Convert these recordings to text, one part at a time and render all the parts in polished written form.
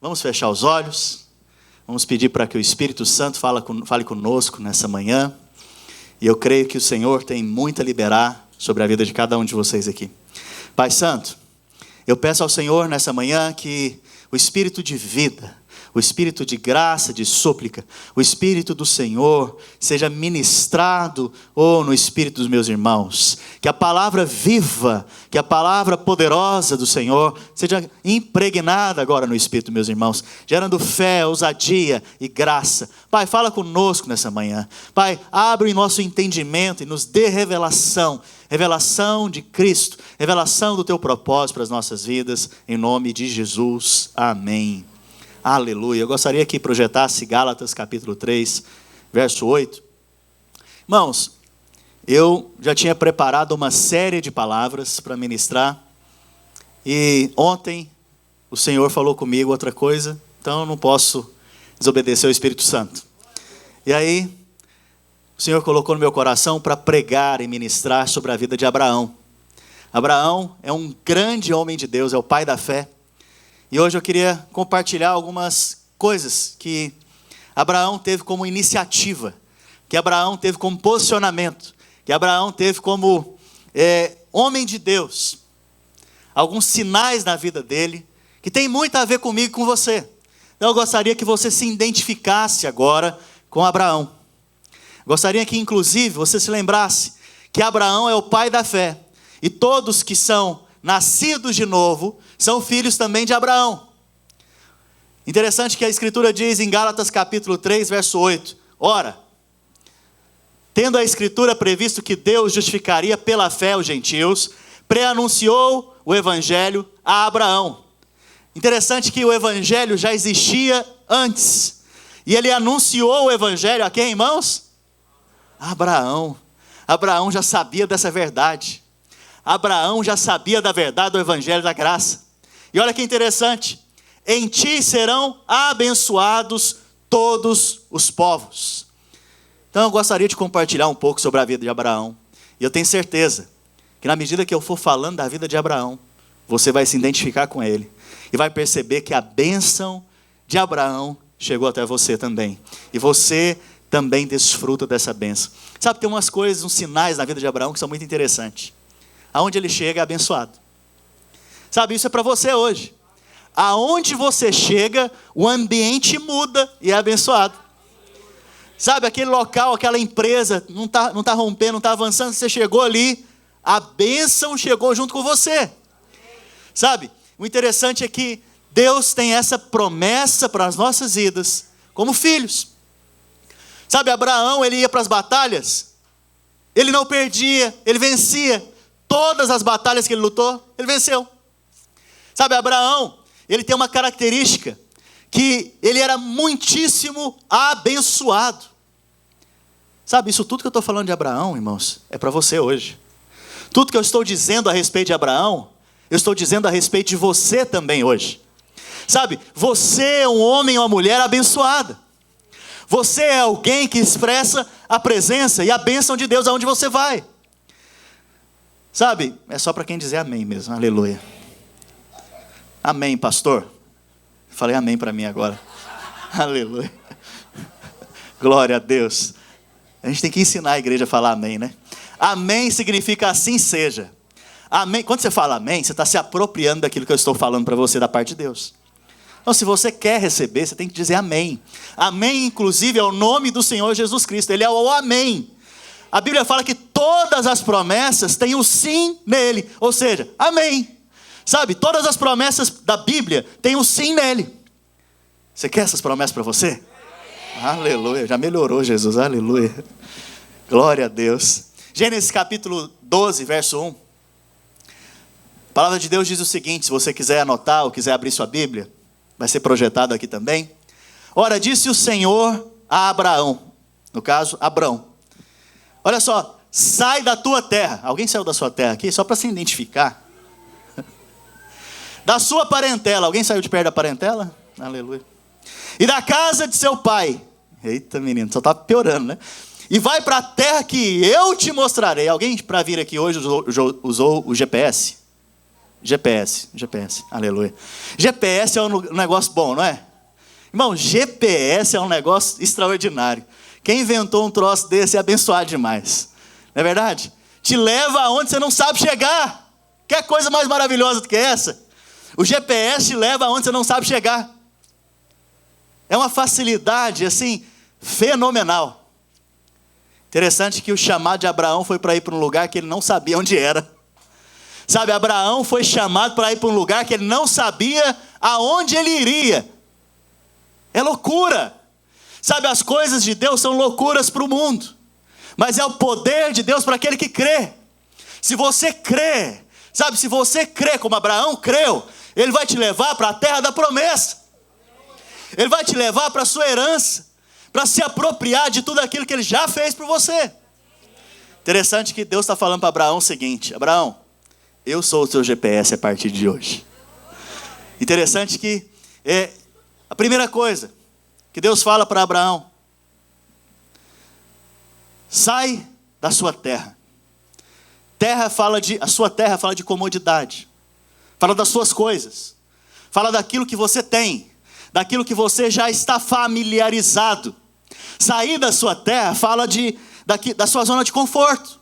Vamos fechar os olhos. Vamos pedir para que o Espírito Santo fale conosco nessa manhã. E eu creio que o Senhor tem muito a liberar sobre a vida de cada um de vocês aqui. Pai Santo, eu peço ao Senhor nessa manhã que o Espírito de vida, o Espírito de graça, de súplica, o Espírito do Senhor seja ministrado no Espírito dos meus irmãos. Que a palavra viva, que a palavra poderosa do Senhor seja impregnada agora no Espírito dos meus irmãos, gerando fé, ousadia e graça. Pai, fala conosco nessa manhã. Pai, abre o nosso entendimento e nos dê revelação de Cristo, revelação do Teu propósito para as nossas vidas, em nome de Jesus. Amém. Aleluia. Eu gostaria que projetasse Gálatas capítulo 3, verso 8. Irmãos, eu já tinha preparado uma série de palavras para ministrar. E ontem o Senhor falou comigo outra coisa, então eu não posso desobedecer ao Espírito Santo. E aí, o Senhor colocou no meu coração para pregar e ministrar sobre a vida de Abraão. Abraão é um grande homem de Deus, é o pai da fé. E hoje eu queria compartilhar algumas coisas que Abraão teve como iniciativa, que Abraão teve como posicionamento, que Abraão teve como homem de Deus. Alguns sinais na vida dele, que tem muito a ver comigo e com você. Então eu gostaria que você se identificasse agora com Abraão. Gostaria que inclusive você se lembrasse que Abraão é o pai da fé. E todos que são nascidos de novo são filhos também de Abraão. Interessante que a Escritura diz em Gálatas capítulo 3, verso 8. Ora, tendo a Escritura previsto que Deus justificaria pela fé os gentios, pré-anunciou o Evangelho a Abraão. Interessante que o Evangelho já existia antes. E ele anunciou o Evangelho a quem, irmãos? A Abraão. Abraão já sabia dessa verdade. Abraão já sabia da verdade do Evangelho da graça. E olha que interessante. Em ti serão abençoados todos os povos. Então eu gostaria de compartilhar um pouco sobre a vida de Abraão. E eu tenho certeza que na medida que eu for falando da vida de Abraão, você vai se identificar com ele. E vai perceber que a bênção de Abraão chegou até você também. E você também desfruta dessa bênção. Sabe, tem umas coisas, uns sinais na vida de Abraão que são muito interessantes. Aonde ele chega é abençoado. Sabe, isso é para você hoje. Aonde você chega, o ambiente muda e é abençoado. Sabe, aquele local, aquela empresa, não tá rompendo, não está avançando, você chegou ali, a bênção chegou junto com você. Sabe, o interessante é que Deus tem essa promessa para as nossas vidas, como filhos. Sabe, Abraão, ele ia para as batalhas, ele não perdia, ele vencia. Todas as batalhas que ele lutou, ele venceu. Sabe, Abraão, ele tem uma característica, que ele era muitíssimo abençoado. Sabe, isso tudo que eu estou falando de Abraão, irmãos, é para você hoje. Tudo que eu estou dizendo a respeito de Abraão, eu estou dizendo a respeito de você também hoje. Sabe, você é um homem ou uma mulher abençoada. Você é alguém que expressa a presença e a bênção de Deus aonde você vai. Sabe, é só para quem dizer amém mesmo, aleluia. Amém, pastor. Falei amém para mim agora. Aleluia. Glória a Deus. A gente tem que ensinar a igreja a falar amém, né? Amém significa assim seja. Amém. Quando você fala amém, você está se apropriando daquilo que eu estou falando para você da parte de Deus. Então, se você quer receber, você tem que dizer amém. Amém, inclusive, é o nome do Senhor Jesus Cristo. Ele é o amém. A Bíblia fala que todas as promessas têm o sim nele. Ou seja, amém. Sabe, todas as promessas da Bíblia têm o sim nele. Você quer essas promessas para você? Aleluia, já melhorou Jesus, aleluia. Glória a Deus. Gênesis capítulo 12, verso 1. A palavra de Deus diz o seguinte, se você quiser anotar ou quiser abrir sua Bíblia, vai ser projetado aqui também. Ora, disse o Senhor a Abraão, no caso, Abrão. Olha só, sai da tua terra. Alguém saiu da sua terra aqui? Só para se identificar. Da sua parentela. Alguém saiu de perto da parentela? Aleluia. E da casa de seu pai. Eita, menino, só está piorando, né? E vai para a terra que eu te mostrarei. Alguém para vir aqui hoje usou o GPS? GPS, aleluia. GPS é um negócio bom, não é? Irmão, GPS é um negócio extraordinário. Quem inventou um troço desse é abençoado demais. Não é verdade? Te leva aonde você não sabe chegar. Quer coisa mais maravilhosa do que essa? O GPS te leva aonde você não sabe chegar. É uma facilidade, assim, fenomenal. Interessante que o chamado de Abraão foi para ir para um lugar que ele não sabia onde era. Sabe, Abraão foi chamado para ir para um lugar que ele não sabia aonde ele iria. É loucura. Sabe, as coisas de Deus são loucuras para o mundo, mas é o poder de Deus para aquele que crê. Se você crê, sabe, se você crê como Abraão creu, ele vai te levar para a terra da promessa. Ele vai te levar para a sua herança, para se apropriar de tudo aquilo que ele já fez por você. Interessante que Deus está falando para Abraão o seguinte: Abraão, eu sou o seu GPS a partir de hoje. Interessante que a primeira coisa que Deus fala para Abraão: sai da sua terra. A sua terra fala de comodidade, fala das suas coisas, fala daquilo que você tem, daquilo que você já está familiarizado. Sair da sua terra fala da sua zona de conforto.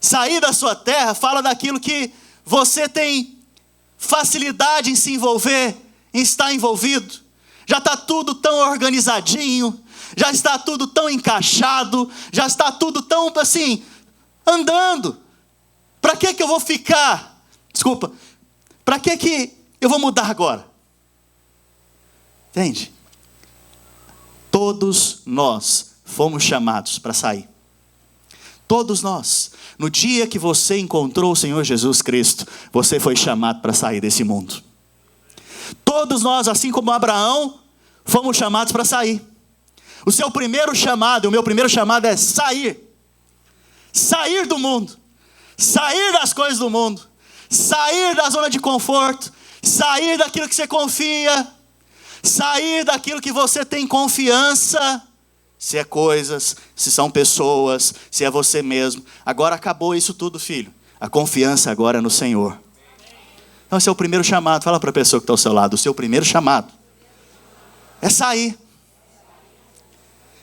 Sair da sua terra fala daquilo que você tem facilidade em se envolver, em estar envolvido. Já está tudo tão organizadinho, já está tudo tão encaixado, já está tudo tão assim, andando. Para que eu vou ficar? Desculpa. Para que eu vou mudar agora? Entende? Todos nós fomos chamados para sair. Todos nós. No dia que você encontrou o Senhor Jesus Cristo, você foi chamado para sair desse mundo. Todos nós, assim como Abraão, fomos chamados para sair. O seu primeiro chamado, o meu primeiro chamado é sair. Sair do mundo. Sair das coisas do mundo. Sair da zona de conforto. Sair daquilo que você confia. Sair daquilo que você tem confiança. Se é coisas, se são pessoas, se é você mesmo. Agora acabou isso tudo, filho. A confiança agora é no Senhor. Então esse é o primeiro chamado. Fala para a pessoa que está ao seu lado: o seu primeiro chamado é sair.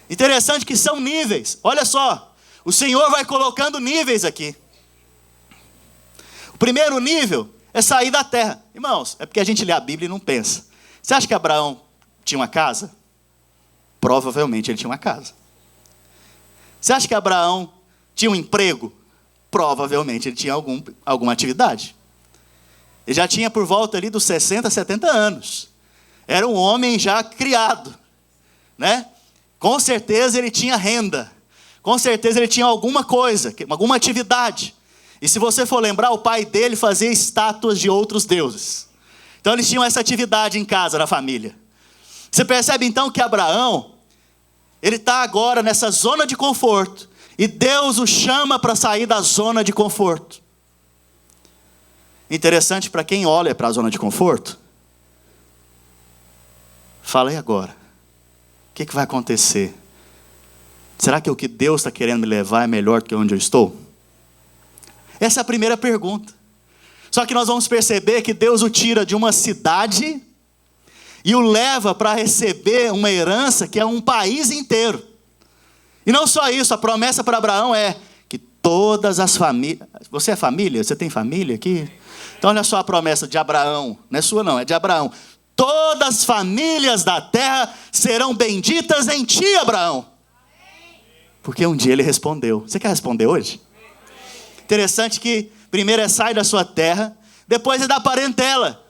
Interessante que são níveis. Olha só, o Senhor vai colocando níveis aqui. O primeiro nível é sair da terra. Irmãos, é porque a gente lê a Bíblia e não pensa. Você acha que Abraão tinha uma casa? Provavelmente ele tinha uma casa. Você acha que Abraão tinha um emprego? Provavelmente ele tinha alguma atividade. Ele já tinha por volta ali dos 60, 70 anos. Era um homem já criado, né? Com certeza ele tinha renda. Com certeza ele tinha alguma coisa, alguma atividade. E se você for lembrar, o pai dele fazia estátuas de outros deuses. Então eles tinham essa atividade em casa, na família. Você percebe então que Abraão, ele está agora nessa zona de conforto. E Deus o chama para sair da zona de conforto. Interessante para quem olha para a zona de conforto. Fala, e agora? O que vai acontecer? Será que o que Deus está querendo me levar é melhor do que onde eu estou? Essa é a primeira pergunta. Só que nós vamos perceber que Deus o tira de uma cidade e o leva para receber uma herança que é um país inteiro. E não só isso, a promessa para Abraão é que todas as famílias... Você é família? Você tem família aqui? Então olha só a promessa de Abraão. Não é sua não, é de Abraão. Todas as famílias da terra serão benditas em ti, Abraão. Porque um dia ele respondeu. Você quer responder hoje? Interessante que primeiro é sai da sua terra, depois é da parentela.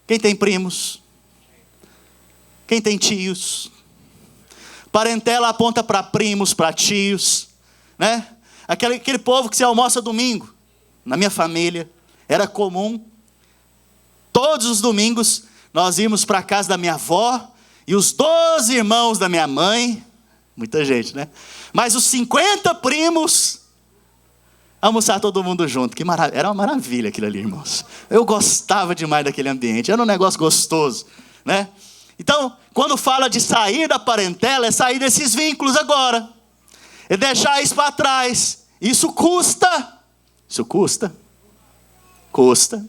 Quem tem primos? Quem tem tios? Parentela aponta para primos, para tios, né? Aquele povo que se almoça domingo. Na minha família era comum, todos os domingos, nós íamos para a casa da minha avó e os 12 irmãos da minha mãe, muita gente, né? Mas os 50 primos, almoçar todo mundo junto. Que maravilha. Era uma maravilha aquilo ali, irmãos. Eu gostava demais daquele ambiente, era um negócio gostoso, né? Então, quando fala de sair da parentela, é sair desses vínculos agora. É deixar isso para trás. Isso custa. Isso custa. Custa.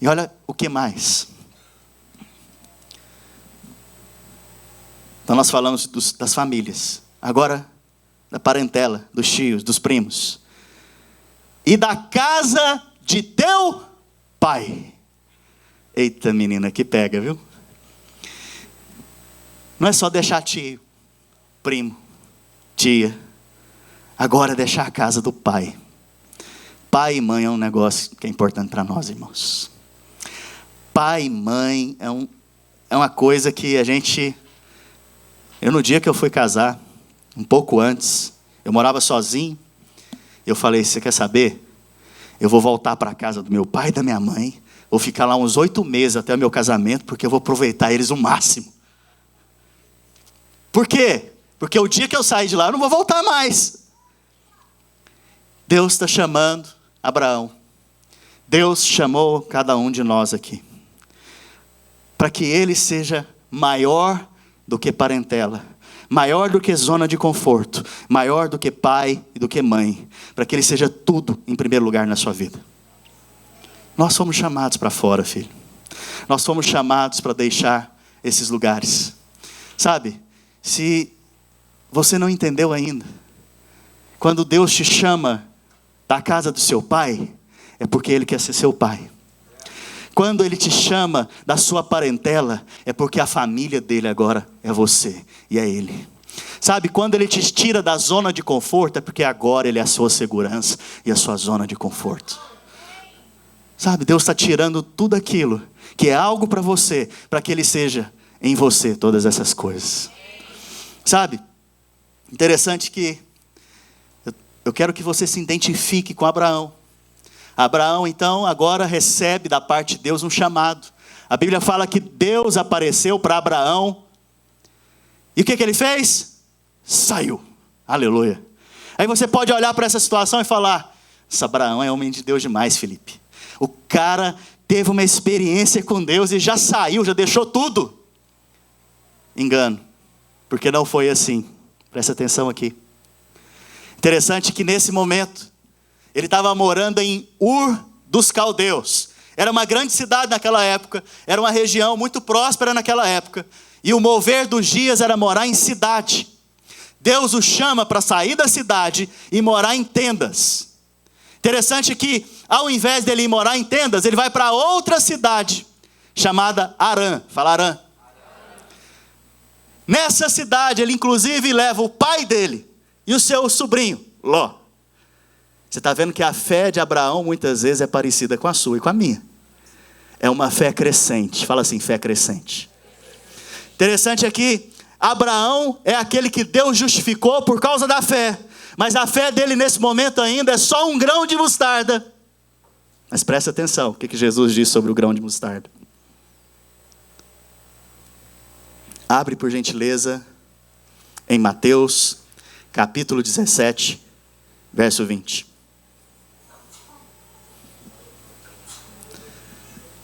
E olha o que mais. Então nós falamos das famílias. Agora, da parentela, dos tios, dos primos. E da casa de teu pai. Eita, menina, que pega, viu? Não é só deixar tio, primo, tia. Agora é deixar a casa do pai. Pai e mãe é um negócio que é importante para nós, irmãos. Pai e mãe é uma coisa que a gente... Eu, no dia que eu fui casar, um pouco antes, eu morava sozinho. Eu falei, você quer saber? Eu vou voltar para a casa do meu pai e da minha mãe. Vou ficar lá uns 8 meses até o meu casamento, porque eu vou aproveitar eles o máximo. Por quê? Porque o dia que eu sair de lá, eu não vou voltar mais. Deus está chamando Abraão. Deus chamou cada um de nós aqui. Para que ele seja maior do que parentela. Maior do que zona de conforto. Maior do que pai e do que mãe. Para que ele seja tudo em primeiro lugar na sua vida. Nós fomos chamados para fora, filho. Nós fomos chamados para deixar esses lugares. Sabe? Se você não entendeu ainda, quando Deus te chama da casa do seu pai, é porque Ele quer ser seu pai. Quando Ele te chama da sua parentela, é porque a família dele agora é você e é Ele. Sabe, quando Ele te tira da zona de conforto, é porque agora Ele é a sua segurança e a sua zona de conforto. Sabe, Deus está tirando tudo aquilo que é algo para você, para que Ele seja em você todas essas coisas. Sabe, interessante que eu quero que você se identifique com Abraão. Abraão, então, agora recebe da parte de Deus um chamado. A Bíblia fala que Deus apareceu para Abraão. E o que ele fez? Saiu. Aleluia. Aí você pode olhar para essa situação e falar, esse Abraão é homem de Deus demais, Felipe. O cara teve uma experiência com Deus e já saiu, já deixou tudo. Engano. Porque não foi assim. Presta atenção aqui. Interessante que nesse momento, ele estava morando em Ur dos Caldeus. Era uma grande cidade naquela época. Era uma região muito próspera naquela época. E o mover dos dias era morar em cidade. Deus o chama para sair da cidade e morar em tendas. Interessante que, ao invés dele ir morar em tendas, ele vai para outra cidade, chamada Harã. Fala Harã. Nessa cidade, ele inclusive leva o pai dele e o seu sobrinho, Ló. Você está vendo que a fé de Abraão muitas vezes é parecida com a sua e com a minha. É uma fé crescente. Fala assim, fé crescente. Interessante é que Abraão é aquele que Deus justificou por causa da fé. Mas a fé dele nesse momento ainda é só um grão de mostarda. Mas presta atenção, o que Jesus diz sobre o grão de mostarda. Abre por gentileza em Mateus, capítulo 17, verso 20.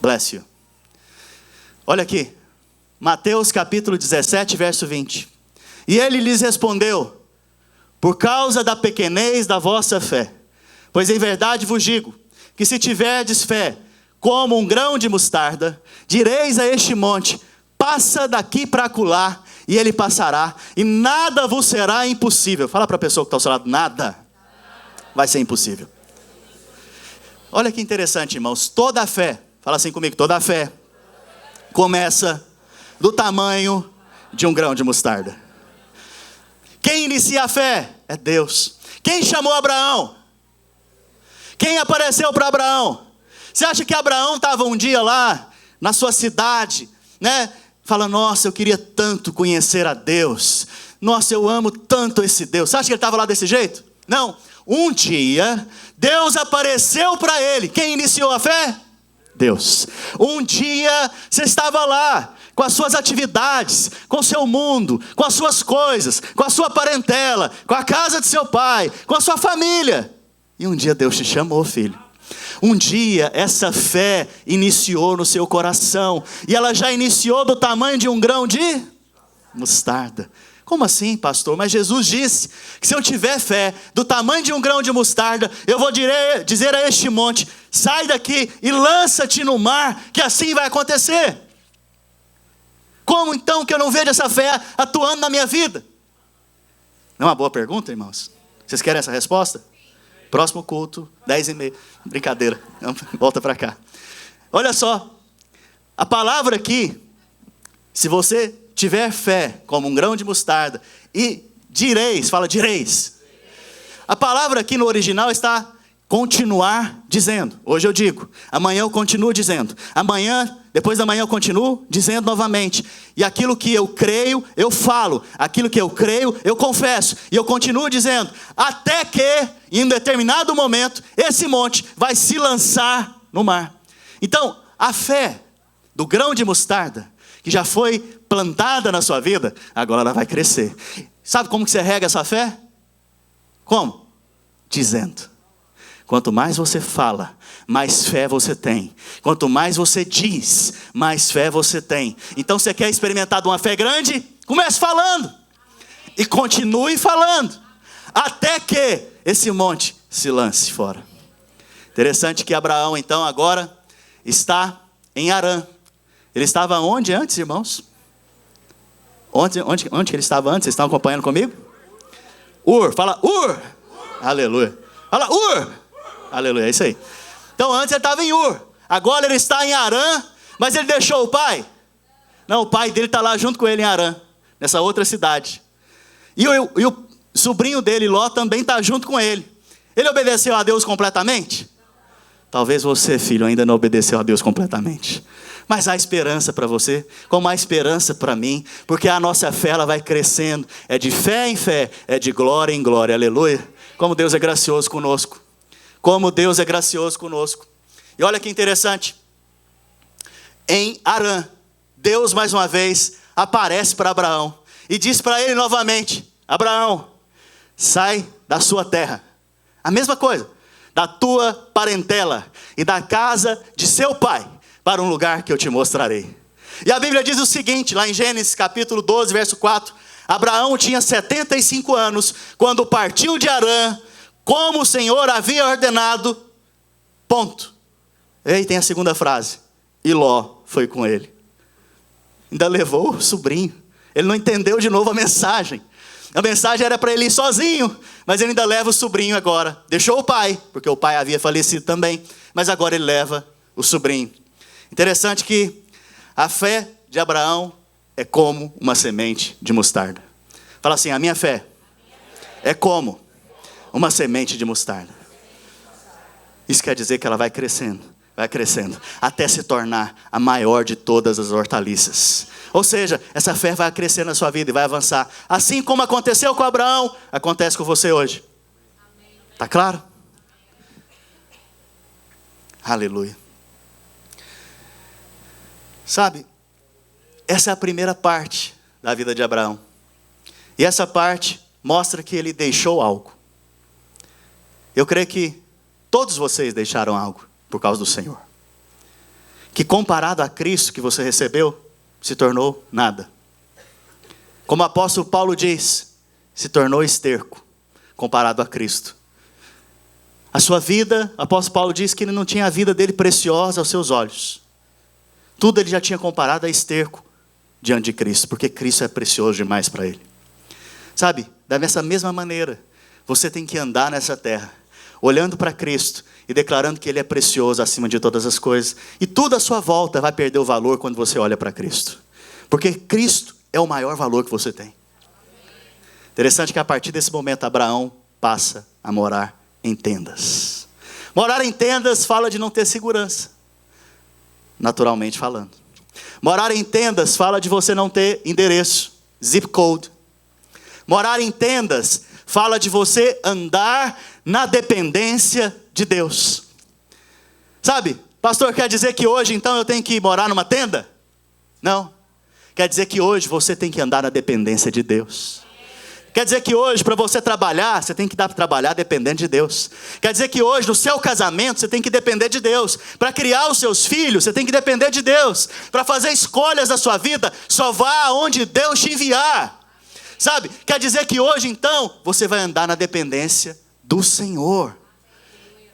Bless you. Olha aqui, Mateus capítulo 17, verso 20. E ele lhes respondeu, por causa da pequenez da vossa fé. Pois em verdade vos digo, que se tiverdes fé, como um grão de mostarda, direis a este monte, passa daqui para acolá, e ele passará, e nada vos será impossível. Fala para a pessoa que está ao seu lado, nada vai ser impossível. Olha que interessante, irmãos, toda a fé, fala assim comigo, toda a fé começa do tamanho de um grão de mostarda. Quem inicia a fé? É Deus. Quem chamou Abraão? Quem apareceu para Abraão? Você acha que Abraão estava um dia lá, na sua cidade, né? Fala, nossa, eu queria tanto conhecer a Deus. Nossa, eu amo tanto esse Deus. Você acha que ele estava lá desse jeito? Não. Um dia, Deus apareceu para ele. Quem iniciou a fé? Deus. Um dia, você estava lá, com as suas atividades, com o seu mundo, com as suas coisas, com a sua parentela, com a casa de seu pai, com a sua família. E um dia Deus te chamou, filho. Um dia essa fé iniciou no seu coração. E ela já iniciou do tamanho de um grão de mostarda. Como assim, pastor? Mas Jesus disse que se eu tiver fé do tamanho de um grão de mostarda, eu vou dizer a este monte, sai daqui e lança-te no mar, que assim vai acontecer. Como então que eu não vejo essa fé atuando na minha vida? Não é uma boa pergunta, irmãos? Vocês querem essa resposta? Próximo culto, 10h30. Brincadeira, volta para cá. Olha só, a palavra aqui, se você tiver fé como um grão de mostarda, e direis, fala direis. A palavra aqui no original está continuar dizendo. Hoje eu digo, amanhã eu continuo dizendo. Amanhã, depois da manhã eu continuo dizendo novamente. E aquilo que eu creio, eu falo. Aquilo que eu creio, eu confesso. E eu continuo dizendo. Até que, em um determinado momento, esse monte vai se lançar no mar. Então, a fé do grão de mostarda, que já foi plantada na sua vida, agora ela vai crescer. Sabe como que você rega essa fé? Como? Dizendo. Quanto mais você fala, mais fé você tem. Quanto mais você diz, mais fé você tem. Então você quer experimentar de uma fé grande? Comece falando. E continue falando. Até que esse monte se lance fora. Interessante que Abraão então agora está em Harã. Ele estava onde antes, irmãos? Onde que ele estava antes? Vocês estão acompanhando comigo? Ur, fala Ur. Aleluia. Fala Ur. Aleluia, é isso aí. Então antes ele estava em Ur. Agora ele está em Harã. Mas ele deixou o pai? Não, o pai dele está lá junto com ele em Harã. Nessa outra cidade. E o sobrinho dele, Ló, também está junto com ele. Ele obedeceu a Deus completamente? Talvez você, filho, ainda não obedeceu a Deus completamente. Mas há esperança para você, como há esperança para mim, porque a nossa fé ela vai crescendo, é de fé em fé, é de glória em glória, aleluia. Como Deus é gracioso conosco, como Deus é gracioso conosco. E olha que interessante, em Harã, Deus mais uma vez aparece para Abraão, e diz para ele novamente, Abraão, sai da sua terra, a mesma coisa, da tua parentela, e da casa de seu pai, para um lugar que eu te mostrarei. E a Bíblia diz o seguinte, lá em Gênesis capítulo 12, verso 4. Abraão tinha 75 anos, quando partiu de Harã, como o Senhor havia ordenado, ponto. E aí tem a segunda frase, e Ló foi com ele. Ainda levou o sobrinho. Ele não entendeu de novo a mensagem. A mensagem era para ele ir sozinho, mas ele ainda leva o sobrinho agora. Deixou o pai, porque o pai havia falecido também, mas agora ele leva o sobrinho. Interessante que a fé de Abraão é como uma semente de mostarda. Fala assim, a minha fé é como uma semente de mostarda. Isso quer dizer que ela vai crescendo, até se tornar a maior de todas as hortaliças. Ou seja, essa fé vai crescer na sua vida e vai avançar. Assim como aconteceu com Abraão, acontece com você hoje. Está claro? Aleluia. Sabe, essa é a primeira parte da vida de Abraão. E essa parte mostra que ele deixou algo. Eu creio que todos vocês deixaram algo por causa do Senhor. Que comparado a Cristo que você recebeu, se tornou nada. Como o apóstolo Paulo diz, se tornou esterco comparado a Cristo. A sua vida, o apóstolo Paulo diz que ele não tinha a vida dele preciosa aos seus olhos. Tudo ele já tinha comparado a esterco diante de Cristo, porque Cristo é precioso demais para ele. Sabe, dessa mesma maneira, você tem que andar nessa terra, olhando para Cristo e declarando que Ele é precioso acima de todas as coisas. E tudo à sua volta vai perder o valor quando você olha para Cristo. Porque Cristo é o maior valor que você tem. Interessante que a partir desse momento, Abraão passa a morar em tendas. Morar em tendas fala de não ter segurança. Naturalmente falando. Morar em tendas fala de você não ter endereço, zip code. Morar em tendas fala de você andar na dependência de Deus. Sabe, pastor, quer dizer que hoje então eu tenho que morar numa tenda? Não. Quer dizer que hoje você tem que andar na dependência de Deus. Quer dizer que hoje, para você trabalhar, você tem que dar para trabalhar dependendo de Deus. Quer dizer que hoje, no seu casamento, você tem que depender de Deus. Para criar os seus filhos, você tem que depender de Deus. Para fazer escolhas da sua vida, só vá aonde Deus te enviar. Sabe? Quer dizer que hoje então você vai andar na dependência do Senhor.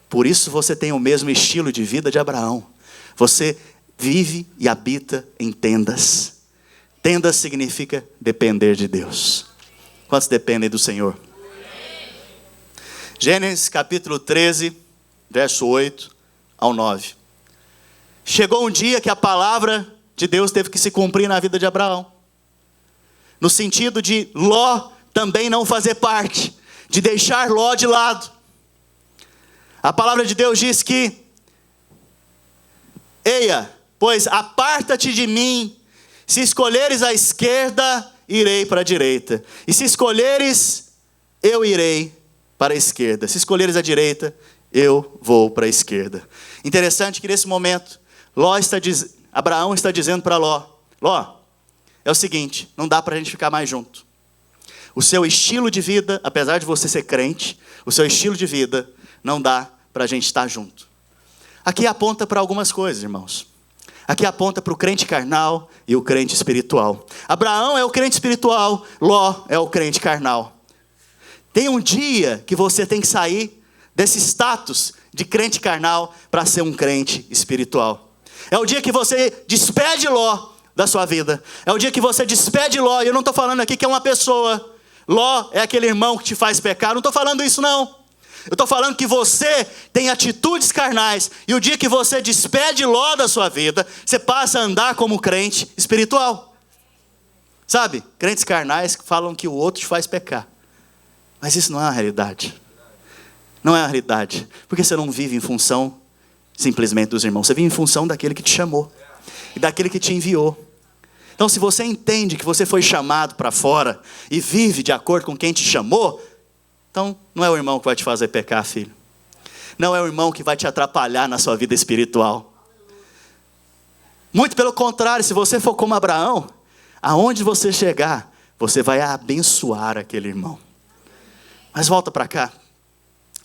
Por isso você tem o mesmo estilo de vida de Abraão. Você vive e habita em tendas. Tendas significa depender de Deus. Quantos dependem do Senhor? Gênesis capítulo 13, verso 8 ao 9. Chegou um dia que a palavra de Deus teve que se cumprir na vida de Abraão. No sentido de Ló também não fazer parte, de deixar Ló de lado. A palavra de Deus diz que: eia, pois aparta-te de mim, se escolheres a esquerda, irei para a direita, e se escolheres, eu irei para a esquerda. Se escolheres a direita, eu vou para a esquerda. Interessante que nesse momento, Abraão está dizendo para Ló: Ló, é o seguinte, não dá para a gente ficar mais junto. O seu estilo de vida, apesar de você ser crente, o seu estilo de vida não dá para a gente estar junto. Aqui aponta para algumas coisas, irmãos. Aqui aponta para o crente carnal e o crente espiritual. Abraão é o crente espiritual, Ló é o crente carnal. Tem um dia que você tem que sair desse status de crente carnal para ser um crente espiritual. É o dia que você despede Ló da sua vida. É o dia que você despede Ló. E eu não estou falando aqui que é uma pessoa. Ló é aquele irmão que te faz pecar. Não estou falando isso não. Eu estou falando que você tem atitudes carnais. E o dia que você despede Ló da sua vida, você passa a andar como crente espiritual. Sabe? Crentes carnais que falam que o outro te faz pecar. Mas isso não é uma realidade. Não é uma realidade. Porque você não vive em função simplesmente dos irmãos. Você vive em função daquele que te chamou. E daquele que te enviou. Então se você entende que você foi chamado para fora. E vive de acordo com quem te chamou. Então não é o irmão que vai te fazer pecar, filho. Não é o irmão que vai te atrapalhar na sua vida espiritual. Muito pelo contrário, se você for como Abraão, aonde você chegar, você vai abençoar aquele irmão. Mas volta para cá.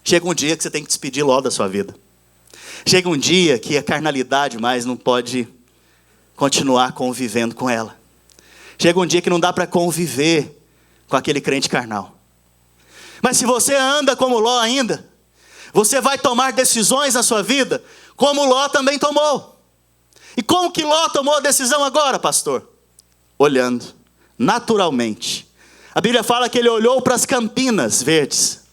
Chega um dia que você tem que despedir Ló da sua vida. Chega um dia que a carnalidade mais não pode continuar convivendo com ela. Chega um dia que não dá para conviver com aquele crente carnal. Mas se você anda como Ló ainda, você vai tomar decisões na sua vida como Ló também tomou. E como que Ló tomou a decisão agora, pastor? Olhando, naturalmente. A Bíblia fala que ele olhou para as campinas verdes.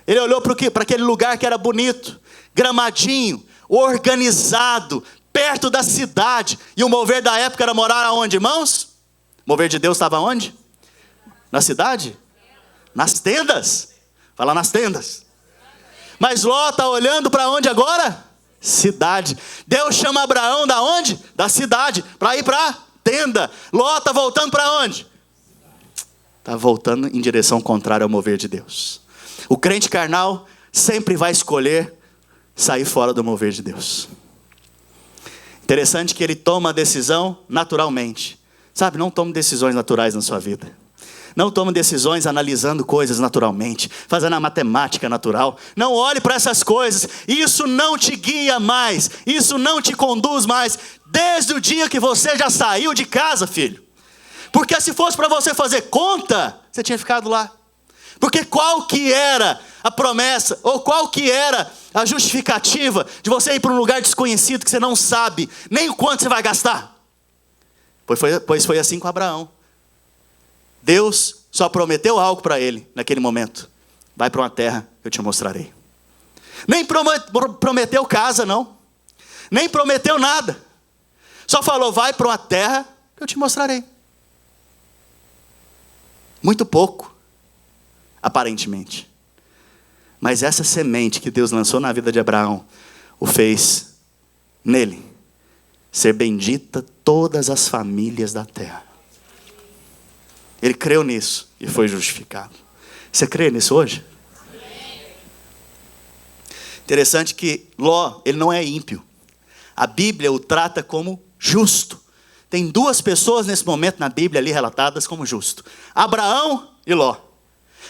Ele olhou para aquele lugar que era bonito, gramadinho, organizado, perto da cidade. E o mover da época era morar aonde, irmãos? O mover de Deus estava onde? Na cidade? Nas tendas. Fala nas tendas. Mas Ló está olhando para onde agora? Cidade. Deus chama Abraão da onde? Da cidade. Para ir para a tenda. Ló está voltando para onde? Está voltando em direção contrária ao mover de Deus. O crente carnal sempre vai escolher sair fora do mover de Deus. Interessante que ele toma a decisão naturalmente. Sabe, não tome decisões naturais na sua vida. Não tome decisões analisando coisas naturalmente, fazendo a matemática natural. Não olhe para essas coisas. Isso não te guia mais. Isso não te conduz mais. Desde o dia que você já saiu de casa, filho. Porque se fosse para você fazer conta, você tinha ficado lá. Porque qual que era a promessa, ou qual que era a justificativa de você ir para um lugar desconhecido que você não sabe nem o quanto você vai gastar? Pois foi assim com Abraão. Deus só prometeu algo para ele naquele momento. Vai para uma terra que eu te mostrarei. Nem prometeu casa, não. Nem prometeu nada. Só falou, vai para uma terra que eu te mostrarei. Muito pouco, aparentemente. Mas essa semente que Deus lançou na vida de Abraão, o fez nele ser bendita todas as famílias da terra. Ele creu nisso e foi justificado. Você crê nisso hoje? Interessante que Ló, ele não é ímpio. A Bíblia o trata como justo. Tem duas pessoas nesse momento na Bíblia ali relatadas como justo. Abraão e Ló.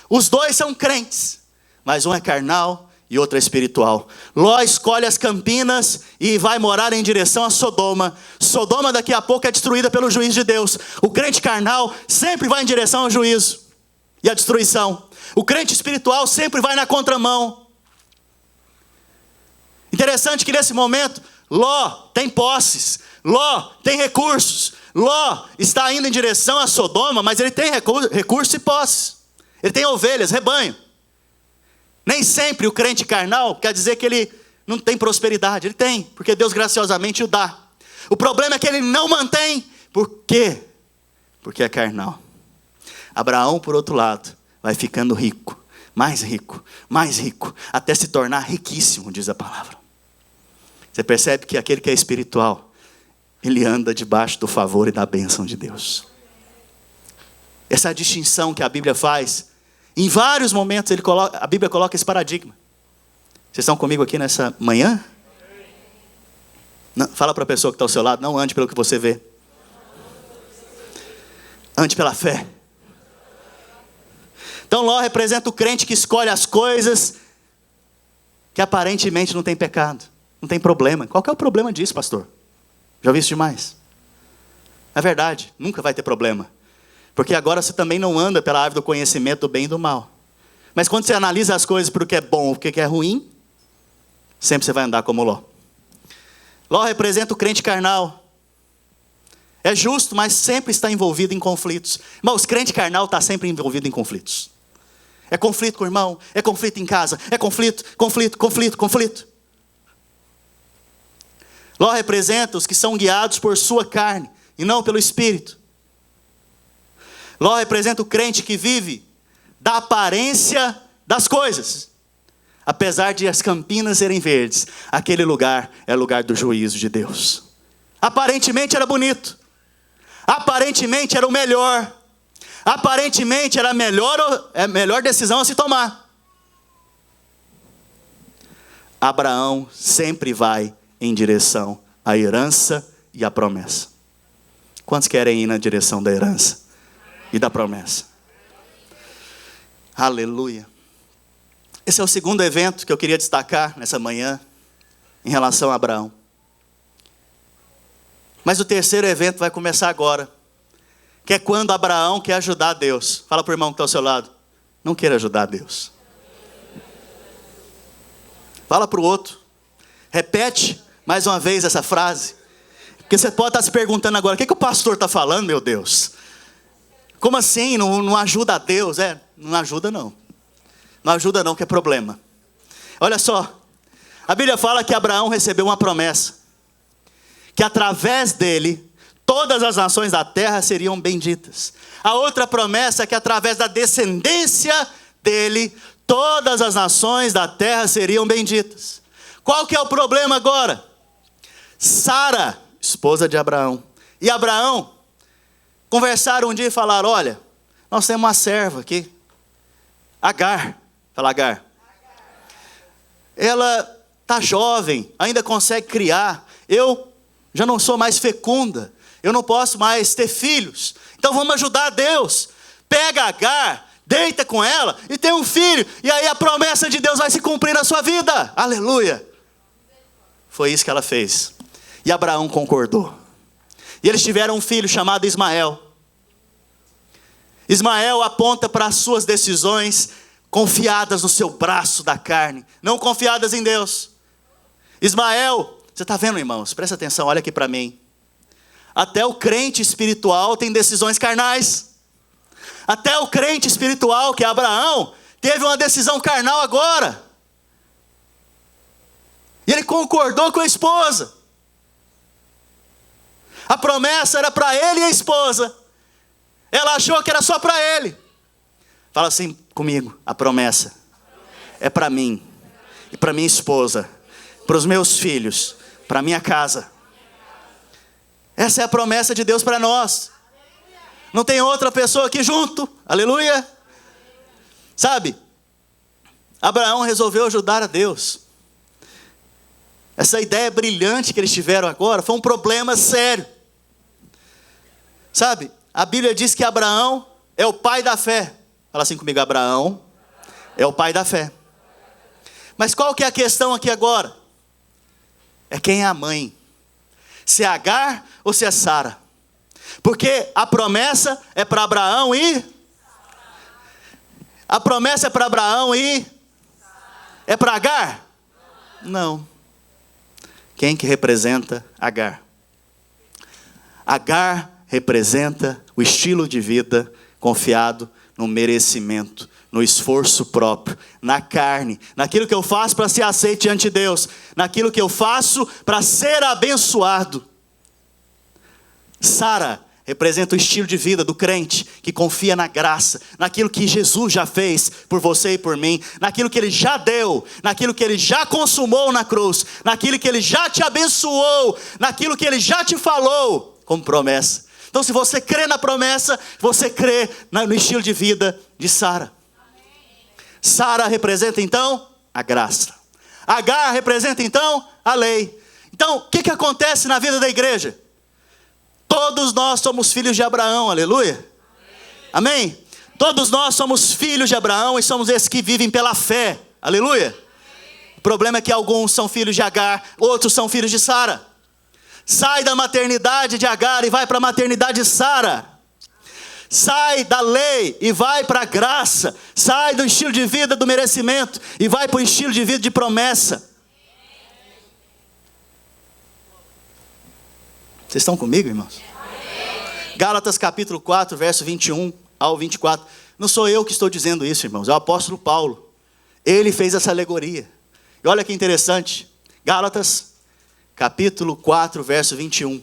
Os dois são crentes, mas um é carnal e outro é espiritual. Ló escolhe as campinas e vai morar em direção a Sodoma. Sodoma daqui a pouco é destruída pelo juízo de Deus. O crente carnal sempre vai em direção ao juízo. e a destruição. O crente espiritual sempre vai na contramão. Interessante que nesse momento, Ló tem posses, Ló tem recursos, Ló está indo em direção a Sodoma, mas ele tem recursos e posses. Ele tem ovelhas, rebanho. Nem sempre o crente carnal quer dizer que ele não tem prosperidade. Ele tem, porque Deus graciosamente o dá. O problema é que ele não mantém. Por quê? Porque é carnal. Abraão, por outro lado, vai ficando rico, mais rico, até se tornar riquíssimo, diz a palavra. Você percebe que aquele que é espiritual, ele anda debaixo do favor e da bênção de Deus. Essa é a distinção que a Bíblia faz. Em vários momentos a Bíblia coloca esse paradigma. Vocês estão comigo aqui nessa manhã? Não, fala para a pessoa que está ao seu lado, não ande pelo que você vê. Ande pela fé. Então Ló representa o crente que escolhe as coisas que aparentemente não tem pecado, não tem problema. Qual que é o problema disso, pastor? Já ouvi isso demais. É verdade, nunca vai ter problema. Porque agora você também não anda pela árvore do conhecimento do bem e do mal. Mas quando você analisa as coisas para o que é bom e o que é ruim, sempre você vai andar como Ló. Ló representa o crente carnal. É justo, mas sempre está envolvido em conflitos. Irmãos, crente carnal está sempre envolvido em conflitos. É conflito com o irmão, é conflito em casa, é conflito. Ló representa os que são guiados por sua carne e não pelo Espírito. Ló representa o crente que vive da aparência das coisas. Apesar de as campinas serem verdes, aquele lugar é lugar do juízo de Deus. Aparentemente era bonito. Aparentemente era o melhor. Aparentemente era a melhor decisão a se tomar. Abraão sempre vai em direção à herança e à promessa. Quantos querem ir na direção da herança e da promessa? Aleluia. Esse é o segundo evento que eu queria destacar nessa manhã em relação a Abraão. Mas o terceiro evento vai começar agora, que é quando Abraão quer ajudar Deus. Fala para o irmão que está ao seu lado, não queira ajudar Deus. Fala para o outro, repete mais uma vez essa frase, porque você pode estar se perguntando agora, o que o pastor está falando, meu Deus? Como assim, não ajuda a Deus? Não ajuda não. Não ajuda não, que é problema. Olha só, a Bíblia fala que Abraão recebeu uma promessa, que através dele, todas as nações da terra seriam benditas. A outra promessa é que através da descendência dele, todas as nações da terra seriam benditas. Qual que é o problema agora? Sara, esposa de Abraão, e Abraão conversaram um dia e falaram, olha, nós temos uma serva aqui, Agar. Fala, Agar. Ela está jovem, ainda consegue criar. Eu já não sou mais fecunda. Eu não posso mais ter filhos. Então vamos ajudar a Deus. Pega Agar, deita com ela e tem um filho. E aí a promessa de Deus vai se cumprir na sua vida. Aleluia. Foi isso que ela fez. E Abraão concordou. E eles tiveram um filho chamado Ismael. Ismael aponta para as suas decisões confiadas no seu braço da carne, não confiadas em Deus. Ismael, você está vendo, irmãos? Presta atenção, olha aqui para mim. Até o crente espiritual tem decisões carnais. Até o crente espiritual, que é Abraão, teve uma decisão carnal agora. E ele concordou com a esposa. A promessa era para ele e a esposa. Ela achou que era só para ele. Fala assim comigo, a promessa é para mim e para minha esposa, para os meus filhos, para minha casa. Essa é a promessa de Deus para nós. Não tem outra pessoa aqui junto. Aleluia. Sabe, Abraão resolveu ajudar a Deus. Essa ideia brilhante que eles tiveram agora foi um problema sério. Sabe, a Bíblia diz que Abraão é o pai da fé. Fala assim comigo, Abraão é o pai da fé. Mas qual que é a questão aqui agora? É quem é a mãe. Se é Agar ou se é Sara. Porque a promessa é para Abraão e... A promessa é para Abraão e é para Agar? Não. Quem que representa Agar? Agar representa o estilo de vida confiado no merecimento, no esforço próprio, na carne, naquilo que eu faço para ser aceito diante de Deus, naquilo que eu faço para ser abençoado. Sara representa o estilo de vida do crente que confia na graça, naquilo que Jesus já fez por você e por mim, naquilo que Ele já deu, naquilo que Ele já consumou na cruz, naquilo que Ele já te abençoou, naquilo que Ele já te falou como promessa. Então, se você crê na promessa, você crê no estilo de vida de Sara. Sara representa então a graça. Agar representa então a lei. Então, o que acontece na vida da igreja? Todos nós somos filhos de Abraão, aleluia. Amém? Todos nós somos filhos de Abraão e somos esses que vivem pela fé, aleluia. O problema é que alguns são filhos de Agar, outros são filhos de Sara. Sai da maternidade de Agar e vai para a maternidade de Sara. Sai da lei e vai para a graça. Sai do estilo de vida do merecimento e vai para o estilo de vida de promessa. Vocês estão comigo, irmãos? Gálatas capítulo 4, verso 21 ao 24. Não sou eu que estou dizendo isso, irmãos. É o apóstolo Paulo. Ele fez essa alegoria. E olha que interessante. Gálatas capítulo 4, verso 21.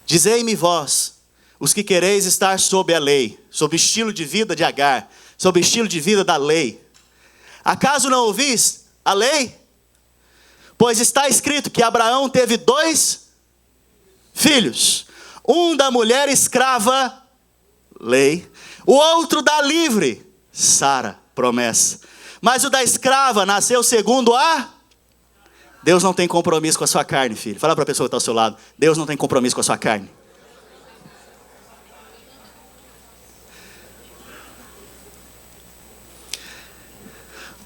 Dizei-me vós, os que quereis estar sob a lei, sob o estilo de vida de Agar, sob o estilo de vida da lei. Acaso não ouvis a lei? Pois está escrito que Abraão teve 2 filhos. Um da mulher escrava, lei. O outro da livre, Sara, promessa. Mas o da escrava nasceu segundo a... Deus não tem compromisso com a sua carne, filho. Fala para a pessoa que está ao seu lado. Deus não tem compromisso com a sua carne.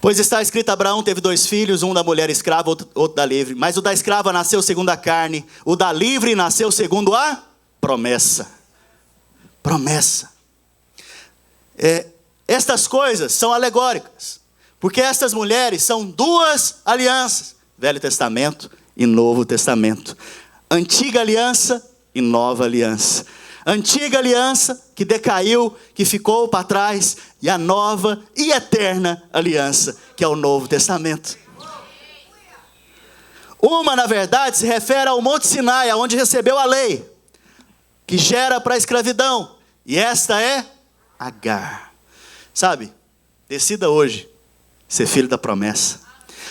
Pois está escrito, Abraão teve 2 filhos, um da mulher escrava, outro da livre. Mas o da escrava nasceu segundo a carne, o da livre nasceu segundo a promessa. Promessa. Estas coisas são alegóricas, porque estas mulheres são 2 alianças, Velho Testamento e Novo Testamento. Antiga aliança e nova aliança. Antiga aliança que decaiu, que ficou para trás, e a nova e eterna aliança, que é o Novo Testamento. Uma, na verdade, se refere ao Monte Sinai, onde recebeu a lei, que gera para a escravidão, e esta é Agar. Sabe, decida hoje ser filho da promessa,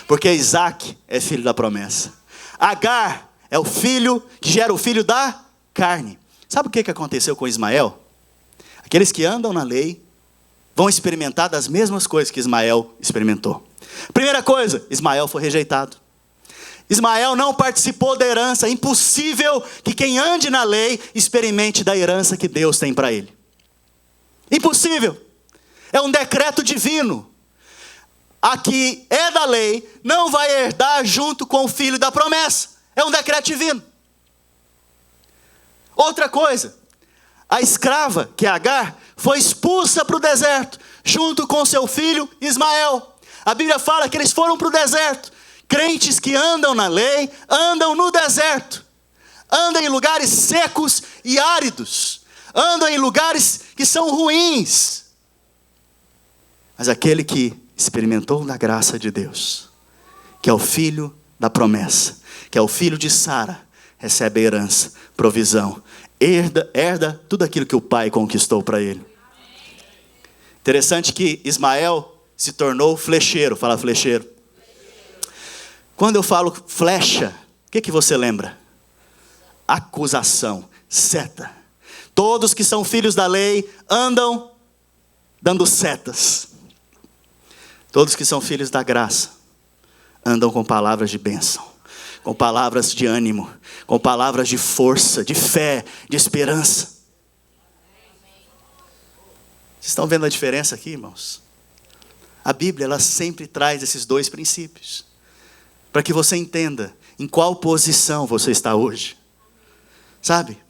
porque Isaac é filho da promessa. Agar é o filho que gera o filho da carne. Sabe o que aconteceu com Ismael? Aqueles que andam na lei vão experimentar das mesmas coisas que Ismael experimentou. Primeira coisa, Ismael foi rejeitado. Ismael não participou da herança. É impossível que quem ande na lei experimente da herança que Deus tem para ele. Impossível. É um decreto divino. A que é da lei não vai herdar junto com o filho da promessa. É um decreto divino. Outra coisa, a escrava, que é Agar, foi expulsa para o deserto, junto com seu filho Ismael. A Bíblia fala que eles foram para o deserto. Crentes que andam na lei, andam no deserto. Andam em lugares secos e áridos. Andam em lugares que são ruins. Mas aquele que experimentou da graça de Deus, que é o filho da promessa, que é o filho de Sara, recebe a herança, provisão, herda tudo aquilo que o pai conquistou para ele. Interessante que Ismael se tornou flecheiro. Fala flecheiro. Quando eu falo flecha, o que você lembra? Acusação, seta. Todos que são filhos da lei andam dando setas. Todos que são filhos da graça andam com palavras de bênção, com palavras de ânimo, com palavras de força, de fé, de esperança. Vocês estão vendo a diferença aqui, irmãos? A Bíblia, ela sempre traz esses 2 princípios, para que você entenda em qual posição você está hoje. Sabe?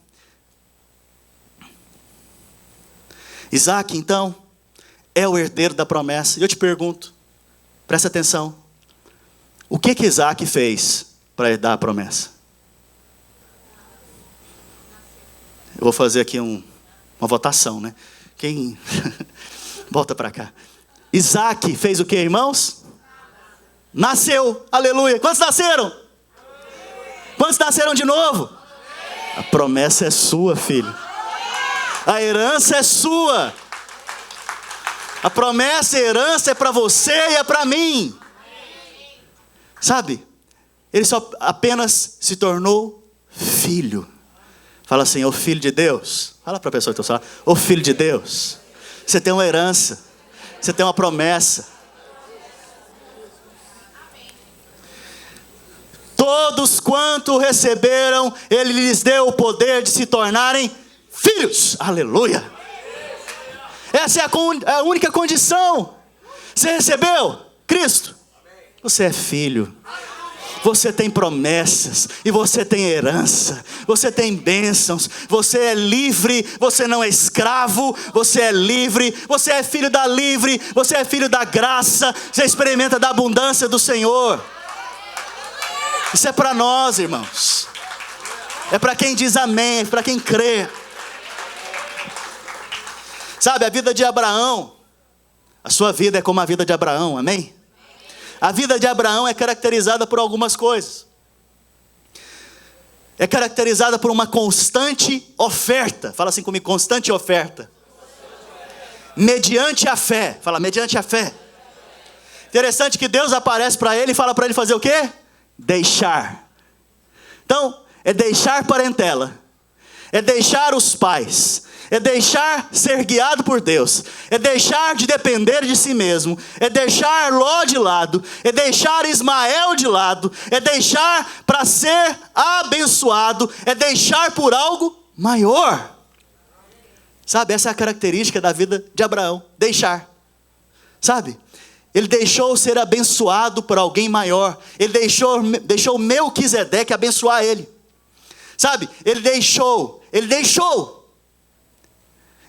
Isaac, então, é o herdeiro da promessa. E eu te pergunto, presta atenção, o que Isaac fez para herdar a promessa? Eu vou fazer aqui uma votação, né? Quem... Volta para cá. Isaac fez o que, irmãos? Nasceu, aleluia. Quantos nasceram? Quantos nasceram de novo? A promessa é sua, filho. A herança é sua. A promessa e a herança é para você e é para mim. Sabe? Ele só apenas se tornou filho. Fala assim, ô filho de Deus. Fala para a pessoa que está falando, ô filho de Deus. Você tem uma herança. Você tem uma promessa. Todos quanto receberam, Ele lhes deu o poder de se tornarem filhos. Aleluia. Essa é a única condição. Você recebeu Cristo? Você é filho. Você tem promessas, e você tem herança, você tem bênçãos, você é livre, você não é escravo, você é livre, você é filho da livre, você é filho da graça, você experimenta da abundância do Senhor. Isso é para nós, irmãos. É para quem diz amém, é para quem crê. Sabe, a vida de Abraão, a sua vida é como a vida de Abraão, amém? A vida de Abraão é caracterizada por algumas coisas. É caracterizada por uma constante oferta. Fala assim comigo, constante oferta. Mediante a fé. Fala, mediante a fé. Interessante que Deus aparece para ele e fala para ele fazer o quê? Deixar. Então, é deixar parentela. É deixar os pais. É deixar ser guiado por Deus. É deixar de depender de si mesmo. É deixar Ló de lado. É deixar Ismael de lado. É deixar para ser abençoado. É deixar por algo maior. Sabe, essa é a característica da vida de Abraão. Deixar. Sabe, ele deixou ser abençoado por alguém maior. Ele deixou Melquisedeque abençoar ele. Sabe, ele deixou.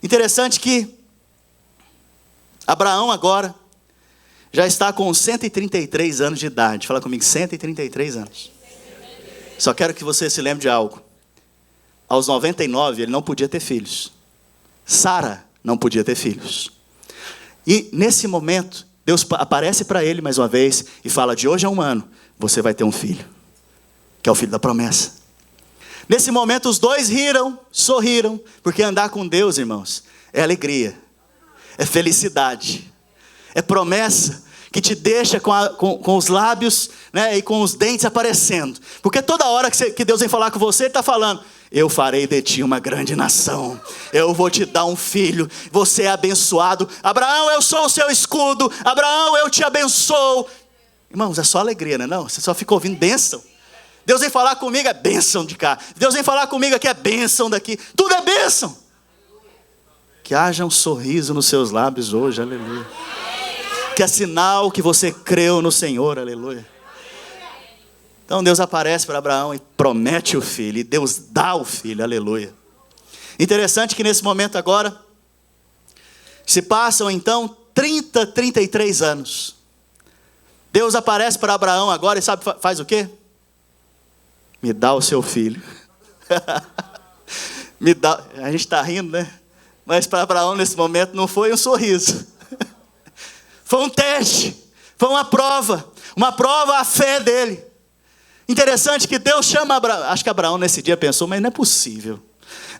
Interessante que Abraão agora já está com 133 anos de idade. Fala comigo, 133 anos. Só quero que você se lembre de algo. Aos 99 ele não podia ter filhos. Sara não podia ter filhos. E nesse momento Deus aparece para ele mais uma vez e fala, de hoje a 1 ano você vai ter um filho, que é o filho da promessa. Nesse momento os dois riram, sorriram, porque andar com Deus, irmãos, é alegria, é felicidade, é promessa que te deixa com os lábios, né, e com os dentes aparecendo. Porque toda hora que Deus vem falar com você, Ele está falando, eu farei de ti uma grande nação, eu vou te dar um filho, você é abençoado. Abraão, eu sou o seu escudo, Abraão, eu te abençoo. Irmãos, é só alegria, não é não? Você só fica ouvindo bênção. Deus vem falar comigo, é bênção de cá. Deus vem falar comigo aqui, é bênção daqui. Tudo é bênção. Que haja um sorriso nos seus lábios hoje, aleluia. Que é sinal que você creu no Senhor, aleluia. Então Deus aparece para Abraão e promete o filho. E Deus dá o filho, aleluia. Interessante que nesse momento agora, se passam então 33 anos. Deus aparece para Abraão agora e sabe, faz o quê? Me dá o seu filho. Me dá. A gente está rindo, né? Mas para Abraão nesse momento não foi um sorriso. Foi um teste. Foi uma prova à fé dele. Interessante que Deus chama Abraão. Acho que Abraão nesse dia pensou, mas não é possível.